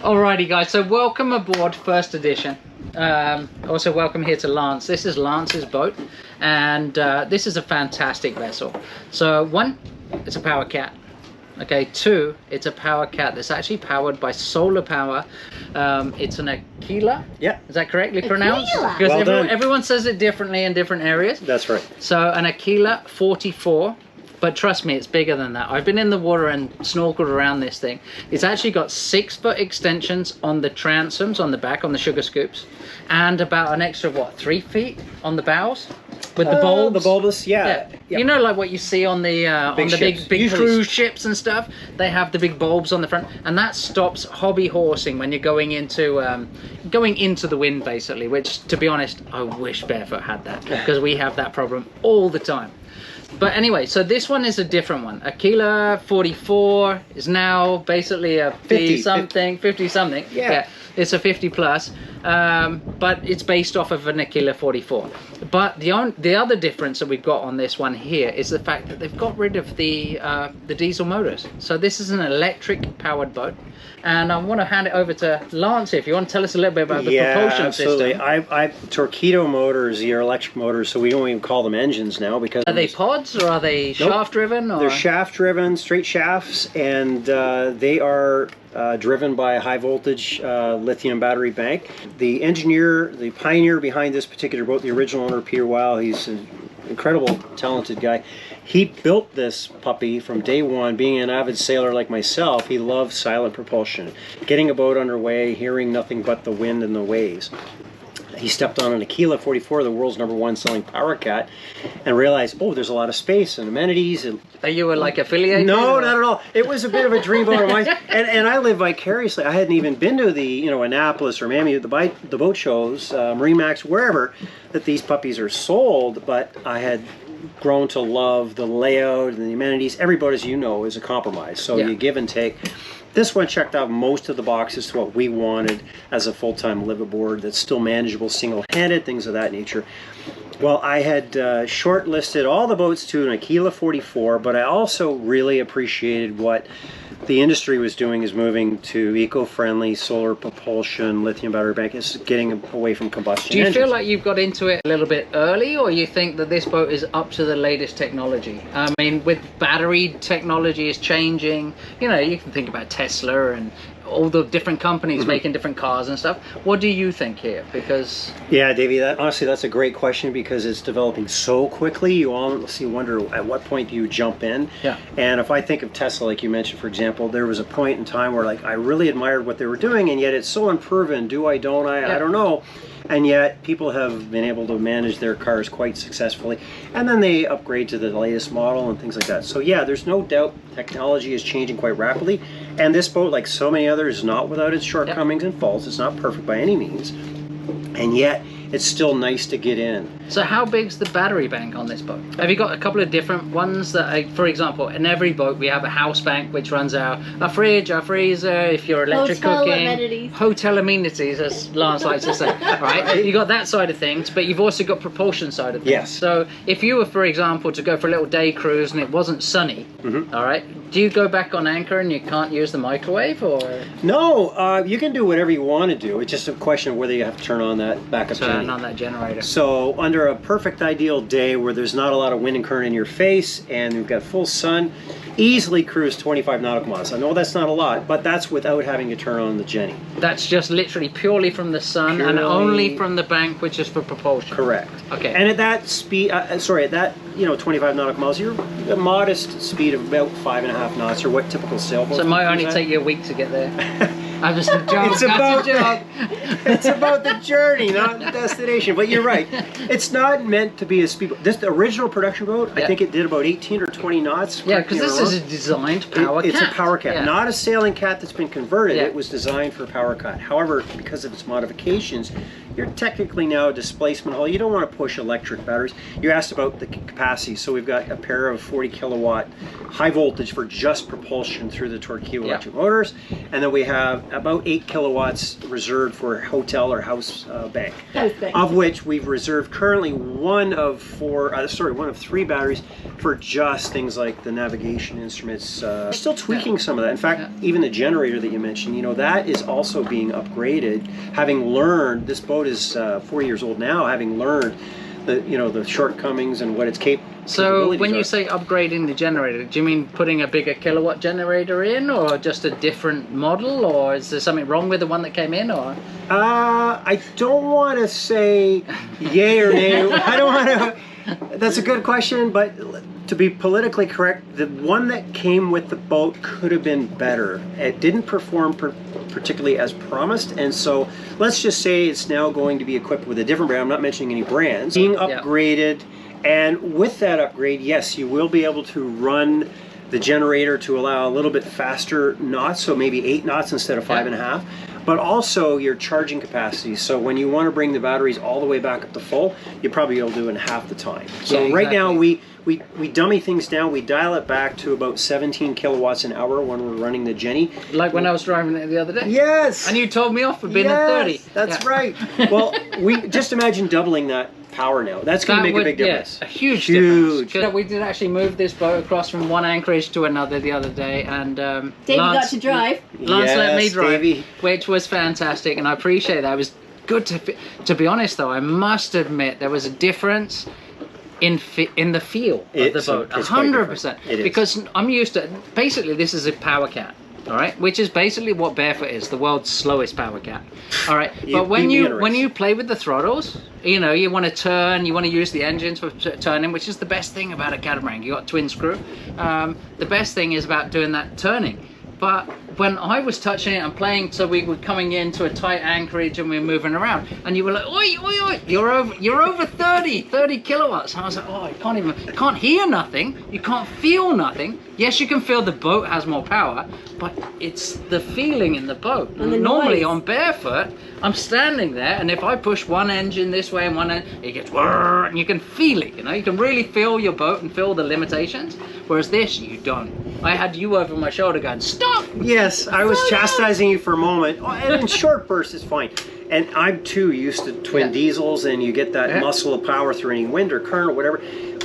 Alrighty guys, so welcome aboard first edition. Also welcome here to Lance. This is Lance's boat, and this is a fantastic vessel. So one, it's a Power Cat. Okay, two, it's a Power Cat that's actually powered by solar power. It's an Aquila. Yeah. Is that correctly pronounced? Because well everyone says it differently in different areas. That's right. So an Aquila 44. But trust me, it's bigger than that. I've been in the water and snorkeled around this thing. It's actually got 6-foot extensions on the transoms, on the back, on the sugar scoops, and about an extra, what, 3 feet on the bows? With the bulbs? The bulbous, yeah. Yep. You know, like what you see on the big cruise ships and stuff? They have the big bulbs on the front, and that stops hobby horsing when you're going into the wind, basically, which, to be honest, I wish Barefoot had that, because we have that problem all the time. But anyway, so this one is a different one. Aquila 44 is now basically a 50 something. Yeah. It's a 50 plus, but it's based off of an Aquila 44. But the other difference that we've got on this one here is the fact that they've got rid of the diesel motors. So this is an electric powered boat. And I want to hand it over to Lance if you want to tell us a little bit about the propulsion system. I torpedo motors, the electric motors, so we don't even call them engines now because... Are they pods or are they shaft driven? Or? They're shaft driven, straight shafts, and they are driven by a high voltage lithium battery bank. The engineer, the pioneer behind this particular boat, the original owner, Peter Weil, he's an incredible, talented guy. He built this puppy from day one. Being an avid sailor like myself, he loved silent propulsion. Getting a boat underway, hearing nothing but the wind and the waves. He stepped on an Aquila 44, the world's #1 selling Power Cat, and realized, oh, there's a lot of space and amenities. And you were like affiliated? No, not at all. It was a bit of a dream boat of mine, and I live vicariously. I hadn't even been to the Annapolis or Miami, the boat shows, Marine Max, wherever that these puppies are sold, but I had grown to love the layout and the amenities. Every boat, as you know, is a compromise, so you give and take. This one checked out most of the boxes to what we wanted as a full-time liveaboard that's still manageable, single-handed, things of that nature. Well, I had shortlisted all the boats to an Aquila 44, but I also really appreciated what the industry was doing, is moving to eco-friendly solar propulsion, lithium battery bank. It's getting away from combustion engines. Do you feel like you've got into it a little bit early, or you think that this boat is up to the latest technology? I mean, with battery technology is changing, you can think about Tesla and all the different companies making different cars and stuff. What do you think here? Because yeah, Davey, honestly, that's a great question, because it's developing so quickly. You honestly wonder at what point do you jump in. Yeah. And if I think of Tesla, like you mentioned, for example, there was a point in time where I really admired what they were doing, and yet it's so unproven. Do I, don't I? Yeah. I don't know. And yet people have been able to manage their cars quite successfully, and then they upgrade to the latest model and things like that. So yeah, there's no doubt technology is changing quite rapidly, and this boat, like so many others, is not without its shortcomings and faults. It's not perfect by any means, and yet it's still nice to get in. So how big's the battery bank on this boat? Have you got a couple of different ones that, for example, in every boat we have a house bank which runs our fridge, our freezer, if you're electric cooking. Hotel amenities, as Lance likes to say, right? You got that side of things, but you've also got propulsion side of things. Yes. So if you were, for example, to go for a little day cruise and it wasn't sunny, all right, do you go back on anchor and you can't use the microwave, or? No, you can do whatever you want to do. It's just a question of whether you have to turn on that backup generator. Turn on that generator. So under a perfect ideal day where there's not a lot of wind and current in your face and you've got full sun, easily cruise 25 nautical miles. I know that's not a lot, but that's without having to turn on the Jenny. That's just literally purely from the sun and only from the bank, which is for propulsion. Correct. Okay. And at that speed, at that 25 nautical miles, you're a modest speed of about 5.5 knots, or what typical sailboats. So it might only take you a week to get there. I'm just a joke. It's about the journey, not the destination. But you're right. It's not meant to be a speedboat. This, the original production boat, I think it did about 18 or 20 knots. Yeah, because this is a designed Power Cat. It's a Power Cat, not a sailing cat that's been converted. It was designed for a Power Cat. However, because of its modifications, you're technically now a displacement hull. You don't want to push electric batteries. You asked about the capacity. So we've got a pair of 40 kilowatt high voltage for just propulsion through the Torquedo electric motors. And then we have about 8 kilowatts reserved for hotel or house bank. House bank. Of which we've reserved currently one of 3 batteries for just things like the navigation instruments. We're still tweaking some of that. In fact, even the generator that you mentioned, you know, that is also being upgraded. Having learned, this boat is 4 years old now, having learned the shortcomings and what its So when you say upgrading the generator, do you mean putting a bigger kilowatt generator in, or just a different model, or is there something wrong with the one that came in, or? I don't want to say yay or nay. I don't want to. That's a good question, but to be politically correct, the one that came with the boat could have been better. It didn't perform particularly as promised, and so let's just say it's now going to be equipped with a different brand. I'm not mentioning any brands. Being upgraded, and with that upgrade, yes, you will be able to run the generator to allow a little bit faster knots, so maybe 8 knots instead of 5.5. But also your charging capacity. So when you want to bring the batteries all the way back up to full, you probably will do it in half the time. So right now we dummy things down. We dial it back to about 17 kilowatts an hour when we're running the Jenny. Like when I was driving it the other day. Yes. And you told me off for being at 30. That's right. Well, we just imagine doubling that power now. That's going to make a big difference. Yeah, a huge difference. We did actually move this boat across from one anchorage to another the other day, and Davey got to drive. Lance let me drive, Davey. which was fantastic, and I appreciate that. It was good to be honest, though. I must admit there was a difference in the feel of the boat, 100%. Because I'm used to, basically this is a Power Cat. All right, which is basically what Barefoot is, the world's slowest Power Cat. All right, but when you play with the throttles, you know, you want to turn, you want to use the engines for turning, which is the best thing about a catamaran. You got twin screw. The best thing is about doing that turning. But when I was touching it and playing, so we were coming into a tight anchorage and we were moving around, and you were like, oi, oi, oi, you're over 30 kilowatts. And I was like, oh, you can't hear nothing, you can't feel nothing. Yes, you can feel the boat has more power, but it's the feeling in the boat. And normally noise. on Barefoot, I'm standing there, and if I push one engine this way and one end, it gets whirr, and you can feel it, you know, you can really feel your boat and feel the limitations, whereas this, you don't. I had you over my shoulder going, stop! Yes, I was chastising you for a moment, and in short bursts it's fine. And I'm too used to twin diesels, and you get that muscle of power through any wind or current or whatever.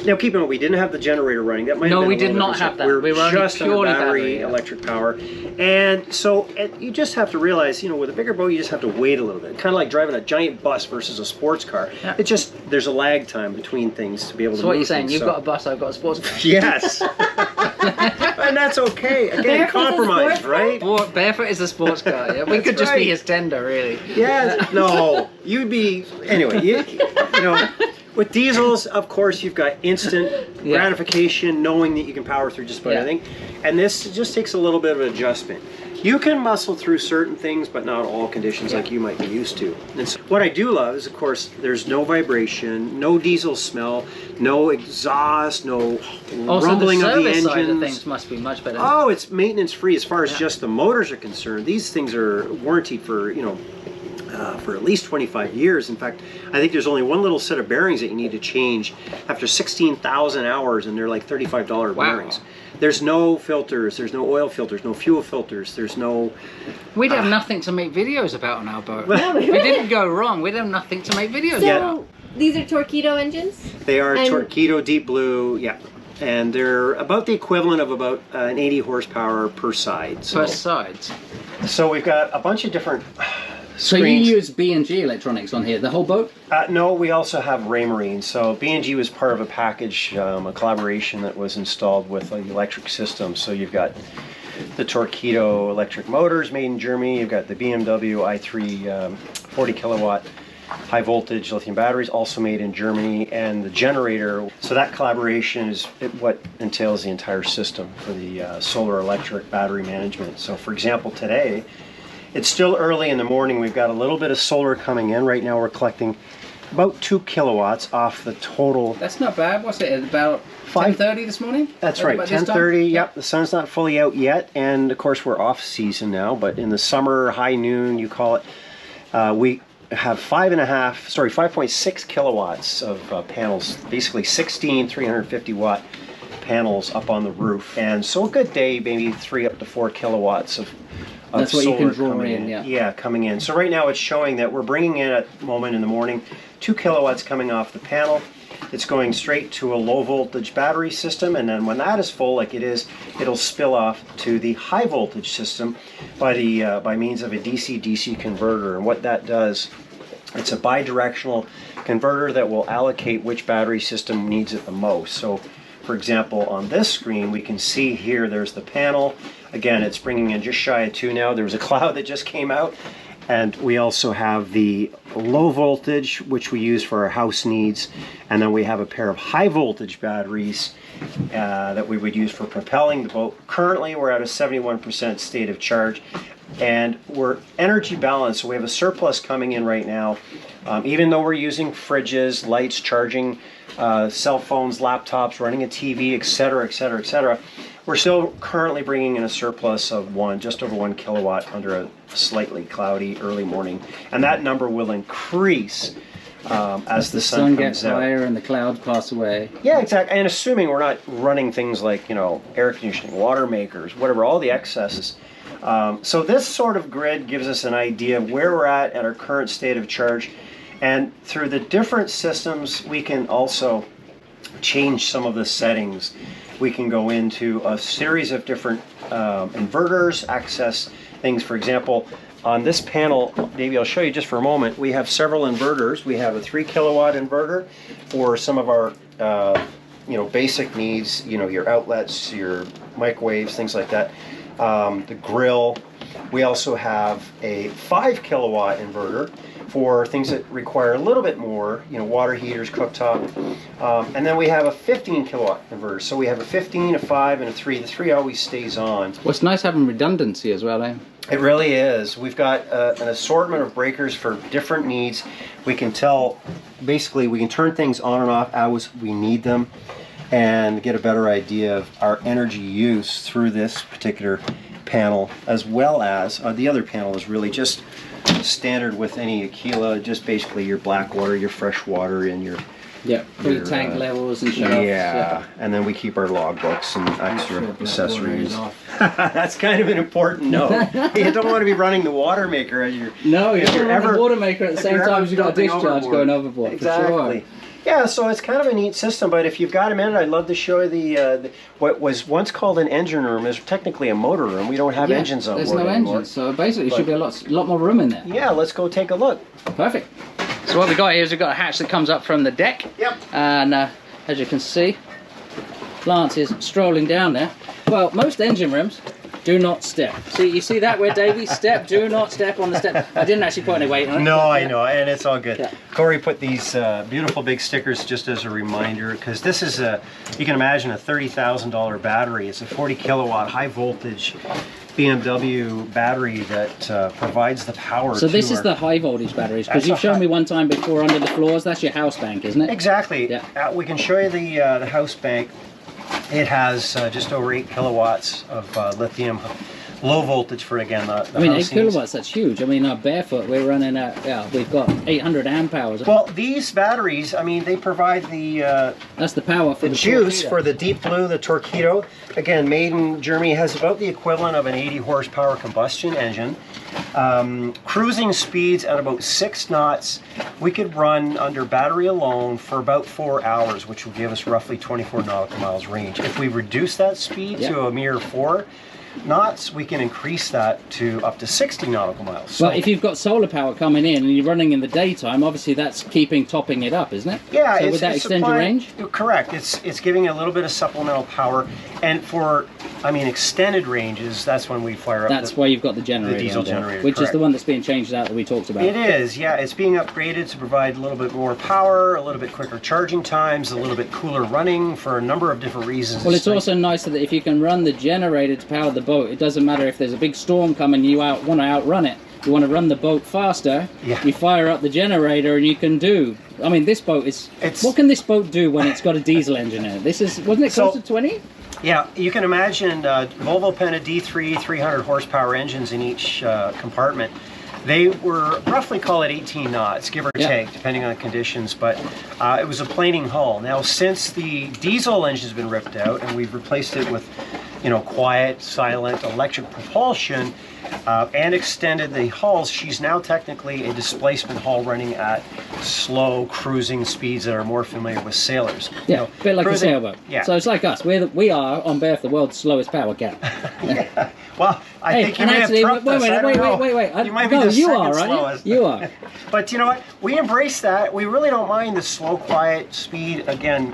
Now keep in mind, we didn't have the generator running. That might have been we did not have that. We were just on purely battery electric power. And so you just have to realize, you know, with a bigger boat, you just have to wait a little bit. Kind of like driving a giant bus versus a sports car. Yeah. It just, there's a lag time between things to be able to move. So what you're saying, you've got a bus, I've got a sports car. Yes. And that's okay. Again, compromise, right? Barefoot is a sports car. Yeah? We could just be his tender, really. Yeah. No, you'd be, anyway, you know. With diesels, of course, you've got instant gratification, knowing that you can power through just about anything. And this just takes a little bit of adjustment. You can muscle through certain things, but not all conditions like you might be used to. And so what I do love is, of course, there's no vibration, no diesel smell, no exhaust, no rumbling of the engines. Side of things must be much better. Oh, it's maintenance free as far as just the motors are concerned. These things are warranted for, you know, for at least 25 years. In fact, I think there's only one little set of bearings that you need to change after 16,000 hours, and they're like $35 bearings. There's no filters, there's no oil filters, no fuel filters, there's no... We'd have nothing to make videos about on our boat. If we didn't go wrong, we'd have nothing to make videos about. These are Torpedo engines? They are Torpedo Deep Blue, yeah. And they're about the equivalent of about an 80 horsepower per side. Per side. So we've got a bunch of different... So you use B&G electronics on here, the whole boat? No, we also have Raymarine. So B&G was part of a package, a collaboration that was installed with the electric system. So you've got the Torpedo electric motors made in Germany. You've got the BMW i3 40 kilowatt high voltage lithium batteries also made in Germany, and the generator. So that collaboration is what entails the entire system for the solar electric battery management. So for example, today, it's still early in the morning. We've got a little bit of solar coming in. Right now we're collecting about 2 kilowatts off the total. That's not bad. What's it, about 10:30 this morning? That's right, 10:30. Yep, the sun's not fully out yet. And of course we're off season now, but in the summer, high noon, you call it, we have 5.6 kilowatts of panels, basically 16 350 watt panels up on the roof. And so a good day, maybe 3 up to 4 kilowatts of That's what you can draw coming in, yeah. Yeah, coming in. So right now it's showing that we're bringing in at the moment in the morning 2 kilowatts coming off the panel. It's going straight to a low voltage battery system, and then when that is full, like it is, it'll spill off to the high voltage system by means of a DC-DC converter. And what that does, it's a bi-directional converter that will allocate which battery system needs it the most. So for example, on this screen we can see here there's the panel. Again, it's bringing in just shy of 2 now. There was a cloud that just came out. And we also have the low voltage, which we use for our house needs. And then we have a pair of high voltage batteries that we would use for propelling the boat. Currently, we're at a 71% state of charge. And we're energy balanced, so we have a surplus coming in right now. Even though we're using fridges, lights, charging cell phones, laptops, running a TV, etc., etc., etc., we're still currently bringing in a surplus of just over 1 kilowatt under a slightly cloudy early morning, and that number will increase as the sun gets higher and the clouds pass away. Yeah, exactly. And assuming we're not running things like, you know, air conditioning, water makers, whatever, all the excesses. So this sort of grid gives us an idea of where we're at our current state of charge, and through the different systems we can also change some of the settings. We can go into a series of different inverters, access things. For example, on this panel, Davey, I'll show you just for a moment, we have several inverters. We have a 3 kilowatt inverter for some of our you know, basic needs, you know, your outlets, your microwaves, things like that. The grill. We also have a 5 kilowatt inverter for things that require a little bit more, you know, water heaters, cooktop. And then we have a 15 kilowatt inverter. So we have a 15, a 5, and a 3. The 3 always stays on. Well, it's nice having redundancy as well, eh? It really is. We've got an assortment of breakers for different needs. We can tell, basically, we can turn things on and off as we need them and get a better idea of our energy use through this particular panel, as well as the other panel is really just standard with any Aquila, just basically your black water, your fresh water, and your tank levels and stuff. Yeah, and then we keep our log books and extra accessories. That's kind of an important note. You don't want to be running the water maker as you're. No, you don't run the water maker at the same time as you've got a discharge going overboard. Exactly. For sure. Yeah, so it's kind of a neat system, but if you've got a minute, I'd love to show you the what was once called an engine room is technically a motor room. We don't have engines on board anymore. There's no engines, so basically there should be a lot more room in there. Yeah, let's go take a look. Perfect. So what we got here is we've got a hatch that comes up from the deck. Yep. And as you can see, Lance is strolling down there. Well, most engine rooms do not step. See, you see that where Davy step? Do not step on the step. I didn't actually put any weight on it. No, I know, and it's all good. Yeah. Corey put these beautiful big stickers just as a reminder, because this is you can imagine a $30,000 battery. It's a 40 kilowatt high voltage BMW battery that provides the power. So this is the high voltage batteries, because you've shown me one time before under the floors. That's your house bank, isn't it? Exactly. Yeah. We can show you the house bank. It has just over 8 kilowatts of lithium, low voltage for, again, the I mean, 8 kilowatts, that's huge. I mean, our Barefoot, we're running at, we've got 800 amp hours. Well, these batteries, I mean, they provide the that's the power for the juice torpedo. for the Deep Blue, the Torpedo. Again, made in Germany, has about the equivalent of an 80 horsepower combustion engine. Cruising speeds at about 6 knots. We could run under battery alone for about 4 hours, which will give us roughly 24 nautical miles range. If we reduce that speed to a mere 4 knots, we can increase that to up to 60 nautical miles. So, well, if you've got solar power coming in and you're running in the daytime, obviously that's topping it up, isn't it? Yeah. So would that extend your range? Correct. It's giving a little bit of supplemental power, and for, I mean, extended ranges, that's when we fire up. That's why you've got the generator, the diesel generator, which is the one that's being changed out that we talked about. It is, yeah. It's being upgraded to provide a little bit more power, a little bit quicker charging times, a little bit cooler running for a number of different reasons. Well, it's also nice that if you can run the generator to power the boat, it doesn't matter if there's a big storm coming, you want to outrun it. You want to run the boat faster, you fire up the generator and you can do. I mean, this boat is. What can this boat do when it's got a diesel engine in it? This is, wasn't it close to 20? Yeah, you can imagine Volvo Penta D3 300 horsepower engines in each compartment. They were roughly, call it 18 knots, give or take, depending on the conditions, but it was a planing hull. Now, since the diesel engine's been ripped out and we've replaced it with, you know, quiet, silent, electric propulsion, and extended the hulls. She's now technically a displacement hull running at slow cruising speeds that are more familiar with sailors. Yeah, a bit like cruising, a sailboat. Yeah. So it's like us. We are on Barefoot, the world's slowest power cat. Yeah. Well, I think you may actually, have trumped us. Wait. You might be no, the you second are, right? slowest. You are. But you know what? We embrace that. We really don't mind the slow, quiet speed. Again,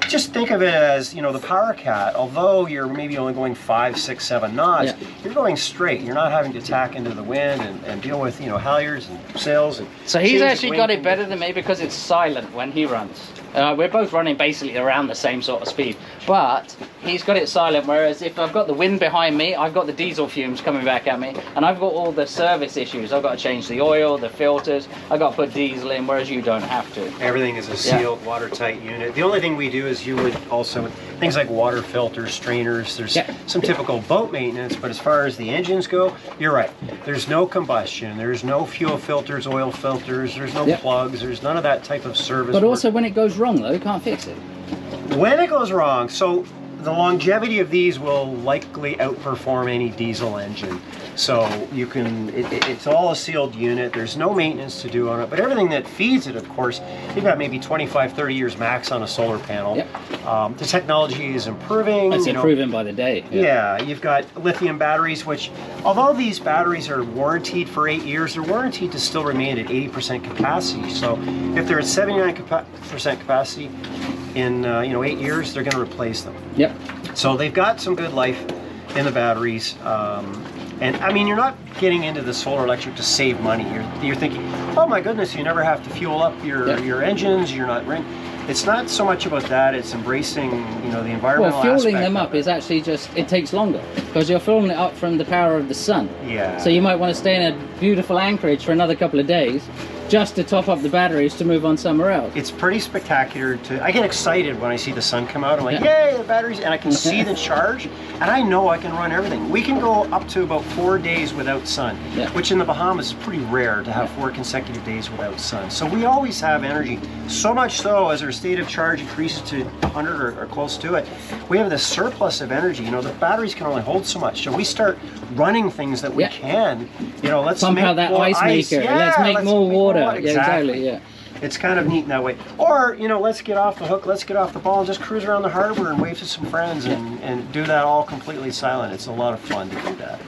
just think of it as, you know, the Power Cat. Although you're maybe only going 5, 6, 7 knots, you're going straight. You're not having to tack into the wind and deal with, you know, halyards and sails. And so he's actually got it better than me because it's silent when he runs. We're both running basically around the same sort of speed, but he's got it silent, whereas if I've got the wind behind me, I've got the diesel fumes coming back at me, and I've got all the service issues. I've got to change the oil, the filters, I've got to put diesel in, whereas you don't have to. Everything is a sealed, watertight unit. The only thing we do is you would also, things like water filters, strainers, there's some typical boat maintenance, but as far as the engines go, you're right. There's no combustion, there's no fuel filters, oil filters, there's no plugs, there's none of that type of service. But also when it goes wrong though, you can't fix it. When it goes wrong, so the longevity of these will likely outperform any diesel engine. So you can, it's all a sealed unit. There's no maintenance to do on it, but everything that feeds it, of course, you've got maybe 25, 30 years max on a solar panel. The technology is improving. It's improving by the day. Yeah, you've got lithium batteries, which, although these batteries are warranted for 8 years, they're warranted to still remain at 80% capacity. So if they're at 79% capacity in 8 years, they're going to replace them. So they've got some good life in the batteries. And I mean, you're not getting into the solar electric to save money. You're thinking, oh my goodness, you never have to fuel up your engines. You're not rent. It's not so much about that. It's embracing, you know, the environmental Well, fueling aspect them of up it. is actually just, it takes longer because you're fueling it up from the power of the sun. Yeah. So you might want to stay in a beautiful anchorage for another couple of days just to top up the batteries to move on somewhere else. It's pretty spectacular. I get excited when I see the sun come out. I'm like, yay, the batteries, and I can see the charge, and I know I can run everything. We can go up to about 4 days without sun, which in the Bahamas is pretty rare to have 4 consecutive days without sun. So we always have energy. So much so, as our state of charge increases to 100 or close to it, we have this surplus of energy. You know, the batteries can only hold so much. So we start running things that we can. You know, let's pump make out that more ice maker. Yeah, let's make more water. Exactly. Yeah. It's kind of neat in that way. Or, you know, let's get off the hook, let's get off the ball and just cruise around the harbor and wave to some friends and do that all completely silent. It's a lot of fun to do that.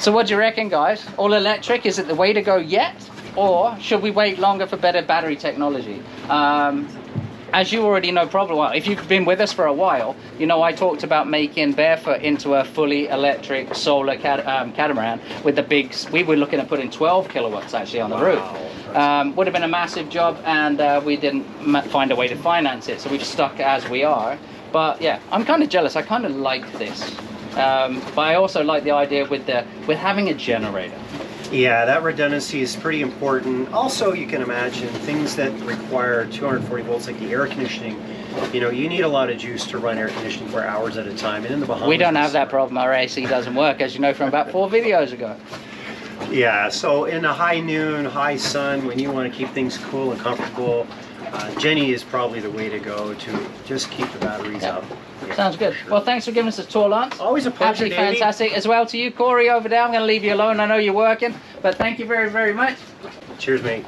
So what do you reckon, guys? All electric, is it the way to go yet? Or should we wait longer for better battery technology? As you already know probably, well, if you've been with us for a while, you know I talked about making Barefoot into a fully electric solar catamaran with the big, we were looking at putting 12 kilowatts actually on the roof. Would have been a massive job, and we didn't find a way to finance it, so we've stuck as we are. But yeah, I'm kind of jealous. I kind of like this. But I also like the idea with having a generator. Yeah, that redundancy is pretty important. Also, you can imagine things that require 240 volts, like the air conditioning. You know, you need a lot of juice to run air conditioning for hours at a time. And in the Bahamas, we don't have that problem. Our AC doesn't work, as you know from about 4 videos ago. Yeah, so in the high noon, high sun, when you want to keep things cool and comfortable, Jenny is probably the way to go to just keep the batteries up. Yeah, sounds good. Sure. Well, thanks for giving us a tour, Lance. Always a pleasure, absolutely Davey. Fantastic. As well to you, Corey, over there. I'm going to leave you alone. I know you're working, but thank you very, very much. Cheers, mate.